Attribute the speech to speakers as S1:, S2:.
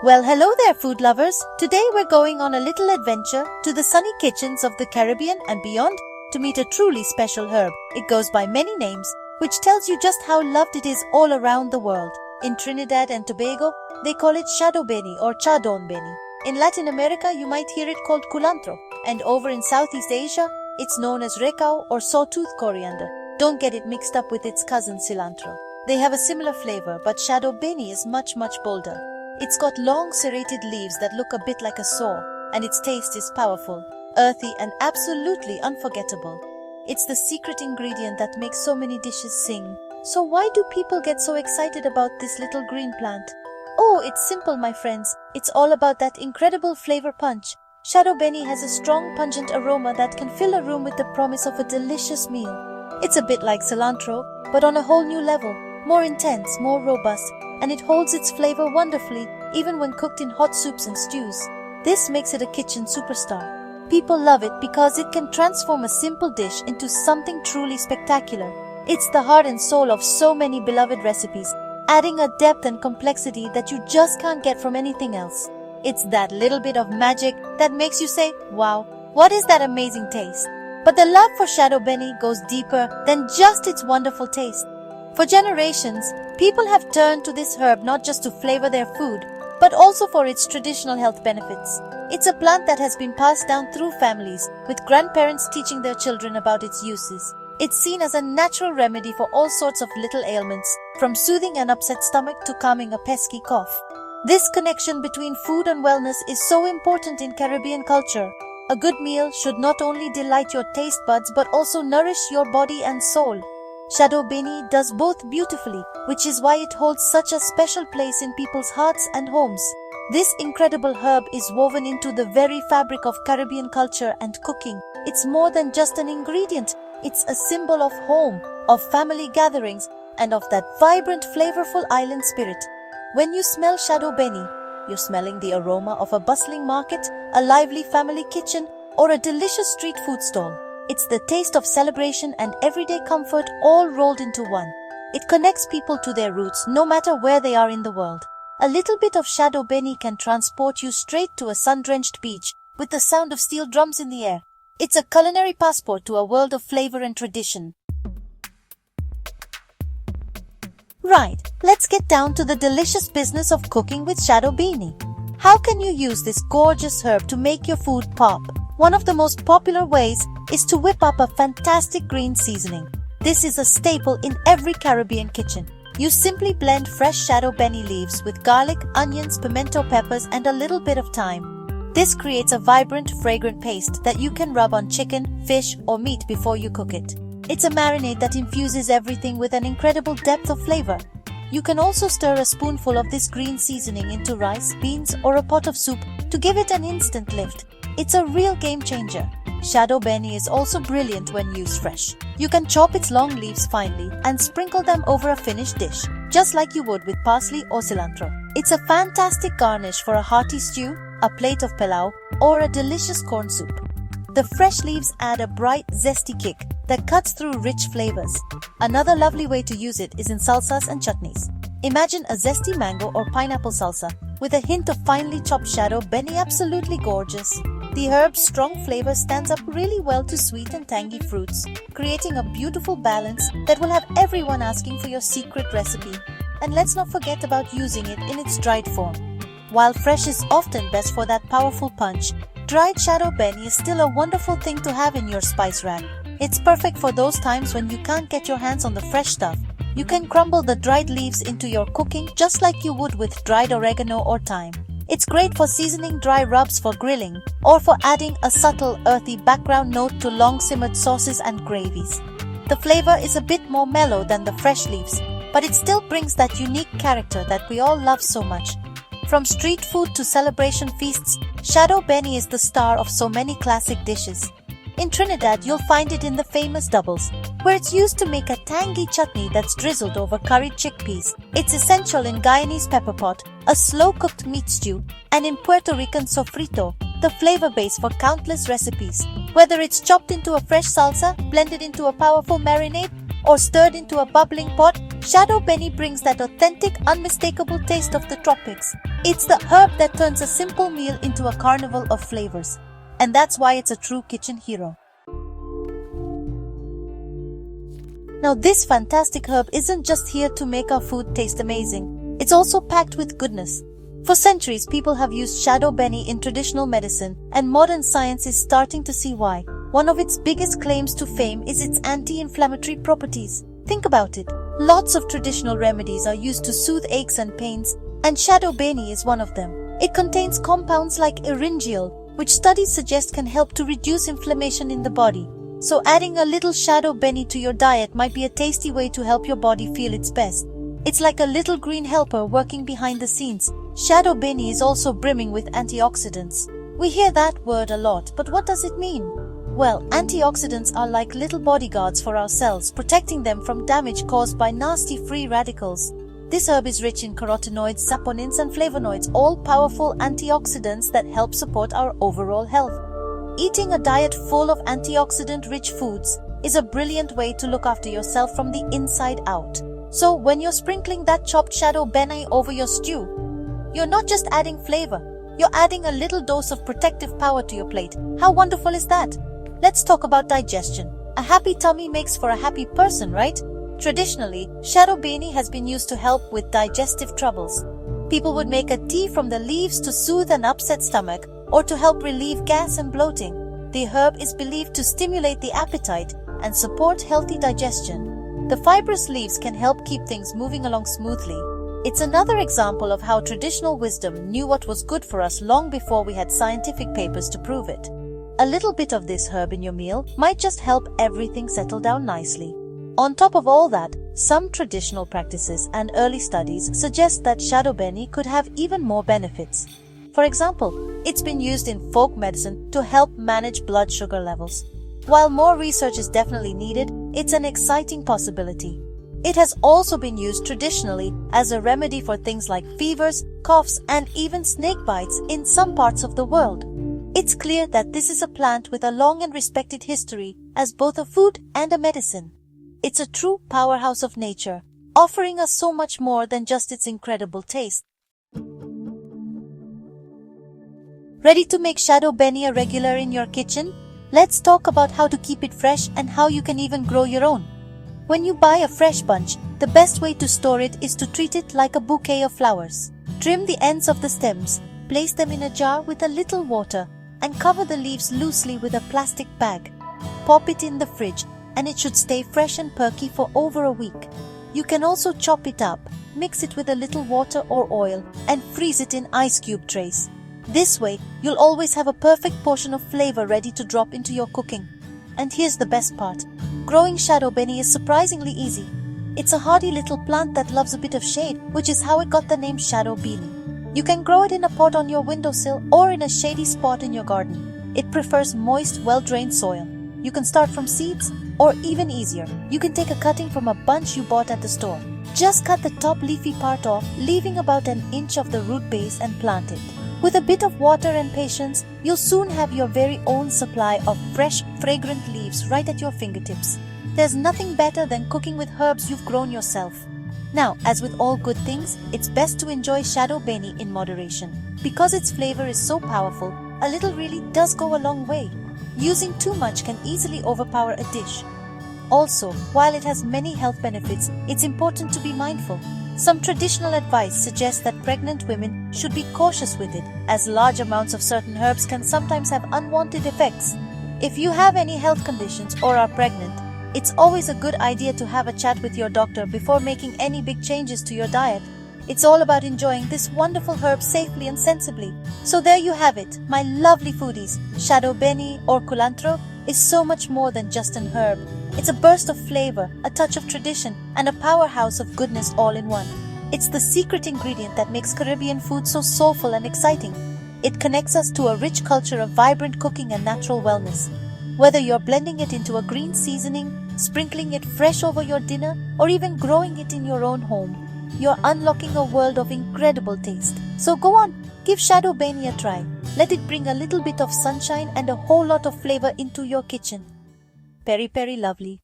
S1: Well, hello there, food lovers. Today we're going on a little adventure to the sunny kitchens of the Caribbean and beyond to meet a truly special herb. It goes by many names, which tells you just how loved it is all around the world. In Trinidad and Tobago, they call it Shadow Beni or Chadon Beni. In Latin America, you might hear it called Culantro. And over in Southeast Asia, it's known as recao or sawtooth coriander. Don't get it mixed up with its cousin cilantro. They have a similar flavor, but Shadow Beni is much bolder. It's got long serrated leaves that look a bit like a saw, and its taste is powerful, earthy and absolutely unforgettable. It's the secret ingredient that makes so many dishes sing. So why do people get so excited about this little green plant? Oh, it's simple, my friends. It's all about that incredible flavor punch. Shadow Beni has a strong, pungent aroma that can fill a room with the promise of a delicious meal. It's a bit like cilantro, but on a whole new level. More intense, more robust, and it holds its flavor wonderfully even when cooked in hot soups and stews. This makes it a kitchen superstar. People love it because it can transform a simple dish into something truly spectacular. It's the heart and soul of so many beloved recipes, adding a depth and complexity that you just can't get from anything else. It's that little bit of magic that makes you say, wow, what is that amazing taste? But the love for Shadow Beni goes deeper than just its wonderful taste. For generations, people have turned to this herb not just to flavor their food, but also for its traditional health benefits. It's a plant that has been passed down through families, with grandparents teaching their children about its uses. It's seen as a natural remedy for all sorts of little ailments, from soothing an upset stomach to calming a pesky cough. This connection between food and wellness is so important in Caribbean culture. A good meal should not only delight your taste buds but also nourish your body and soul. Shadow Beni does both beautifully, which is why it holds such a special place in people's hearts and homes. This incredible herb is woven into the very fabric of Caribbean culture and cooking. It's more than just an ingredient. It's a symbol of home, of family gatherings, and of that vibrant, flavorful island spirit. When you smell Shadow Beni, you're smelling the aroma of a bustling market, a lively family kitchen, or a delicious street food stall. It's the taste of celebration and everyday comfort all rolled into one. It connects people to their roots no matter where they are in the world. A little bit of Shadow Beni can transport you straight to a sun-drenched beach with the sound of steel drums in the air. It's a culinary passport to a world of flavor and tradition. Right, let's get down to the delicious business of cooking with Shadow Beni. How can you use this gorgeous herb to make your food pop? One of the most popular ways is to whip up a fantastic green seasoning. This is a staple in every Caribbean kitchen. You simply blend fresh Shadow Beni leaves with garlic, onions, pimento peppers, and a little bit of thyme. This creates a vibrant, fragrant paste that you can rub on chicken, fish, or meat before you cook it. It's a marinade that infuses everything with an incredible depth of flavor. You can also stir a spoonful of this green seasoning into rice, beans, or a pot of soup to give it an instant lift. It's a real game changer. Shadow Beni is also brilliant when used fresh. You can chop its long leaves finely and sprinkle them over a finished dish, just like you would with parsley or cilantro. It's a fantastic garnish for a hearty stew, a plate of pilau, or a delicious corn soup. The fresh leaves add a bright, zesty kick that cuts through rich flavors. Another lovely way to use it is in salsas and chutneys. Imagine a zesty mango or pineapple salsa with a hint of finely chopped Shadow Beni. Absolutely gorgeous. The herb's strong flavor stands up really well to sweet and tangy fruits, creating a beautiful balance that will have everyone asking for your secret recipe. And let's not forget about using it in its dried form. While fresh is often best for that powerful punch, dried Shadow Beni is still a wonderful thing to have in your spice rack. It's perfect for those times when you can't get your hands on the fresh stuff. You can crumble the dried leaves into your cooking just like you would with dried oregano or thyme. It's great for seasoning dry rubs for grilling or for adding a subtle earthy background note to long-simmered sauces and gravies. The flavor is a bit more mellow than the fresh leaves, but it still brings that unique character that we all love so much. From street food to celebration feasts, Shadow Beni is the star of so many classic dishes. In Trinidad, you'll find it in the famous doubles, where it's used to make a tangy chutney that's drizzled over curried chickpeas. It's essential in Guyanese pepper pot, a slow-cooked meat stew, and in Puerto Rican sofrito, the flavor base for countless recipes. Whether it's chopped into a fresh salsa, blended into a powerful marinade, or stirred into a bubbling pot, Shadow Beni brings that authentic, unmistakable taste of the tropics. It's the herb that turns a simple meal into a carnival of flavors. And that's why it's a true kitchen hero. Now, this fantastic herb isn't just here to make our food taste amazing. It's also packed with goodness. For centuries, people have used Shadow Beni in traditional medicine, and modern science is starting to see why. One of its biggest claims to fame is its anti-inflammatory properties. Think about it. Lots of traditional remedies are used to soothe aches and pains, and Shadow Beni is one of them. It contains compounds like eryngiol, which studies suggest can help to reduce inflammation in the body. So adding a little Shadow Beni to your diet might be a tasty way to help your body feel its best. It's like a little green helper working behind the scenes. Shadow Beni is also brimming with antioxidants. We hear that word a lot, but what does it mean? Well, antioxidants are like little bodyguards for our cells, protecting them from damage caused by nasty free radicals. This herb is rich in carotenoids, saponins and flavonoids, all powerful antioxidants that help support our overall health. Eating a diet full of antioxidant-rich foods is a brilliant way to look after yourself from the inside out. So when you're sprinkling that chopped Shadow Beni over your stew, you're not just adding flavor, you're adding a little dose of protective power to your plate. How wonderful is that? Let's talk about digestion. A happy tummy makes for a happy person, right? Traditionally, Shadow Beni has been used to help with digestive troubles. People would make a tea from the leaves to soothe an upset stomach or to help relieve gas and bloating. The herb is believed to stimulate the appetite and support healthy digestion. The fibrous leaves can help keep things moving along smoothly. It's another example of how traditional wisdom knew what was good for us long before we had scientific papers to prove it. A little bit of this herb in your meal might just help everything settle down nicely. On top of all that, some traditional practices and early studies suggest that Shadow Beni could have even more benefits. For example, it's been used in folk medicine to help manage blood sugar levels. While more research is definitely needed, it's an exciting possibility. It has also been used traditionally as a remedy for things like fevers, coughs, and even snake bites in some parts of the world. It's clear that this is a plant with a long and respected history as both a food and a medicine. It's a true powerhouse of nature, offering us so much more than just its incredible taste. Ready to make Shadow Beni a regular in your kitchen? Let's talk about how to keep it fresh and how you can even grow your own. When you buy a fresh bunch, the best way to store it is to treat it like a bouquet of flowers. Trim the ends of the stems, place them in a jar with a little water, and cover the leaves loosely with a plastic bag. Pop it in the fridge, and it should stay fresh and perky for over a week. You can also chop it up, mix it with a little water or oil, and freeze it in ice cube trays. This way, you'll always have a perfect portion of flavor ready to drop into your cooking. And here's the best part. Growing Shadow Beni is surprisingly easy. It's a hardy little plant that loves a bit of shade, which is how it got the name Shadow Beni. You can grow it in a pot on your windowsill or in a shady spot in your garden. It prefers moist, well-drained soil. You can start from seeds, or even easier, you can take a cutting from a bunch you bought at the store. Just cut the top leafy part off, leaving about an inch of the root base and plant it. With a bit of water and patience, you'll soon have your very own supply of fresh, fragrant leaves right at your fingertips. There's nothing better than cooking with herbs you've grown yourself. Now, as with all good things, it's best to enjoy Shadow Beni in moderation. Because its flavor is so powerful, a little really does go a long way. Using too much can easily overpower a dish. Also, while it has many health benefits, it's important to be mindful. Some traditional advice suggests that pregnant women should be cautious with it, as large amounts of certain herbs can sometimes have unwanted effects. If you have any health conditions or are pregnant, it's always a good idea to have a chat with your doctor before making any big changes to your diet. It's all about enjoying this wonderful herb safely and sensibly. So there you have it, my lovely foodies. Shadow Beni or Culantro is so much more than just an herb. It's a burst of flavor, a touch of tradition, and a powerhouse of goodness all in one. It's the secret ingredient that makes Caribbean food so soulful and exciting. It connects us to a rich culture of vibrant cooking and natural wellness. Whether you're blending it into a green seasoning, sprinkling it fresh over your dinner, or even growing it in your own home, you're unlocking a world of incredible taste. So go on, give Shadow Beni a try. Let it bring a little bit of sunshine and a whole lot of flavor into your kitchen. Peri peri lovely.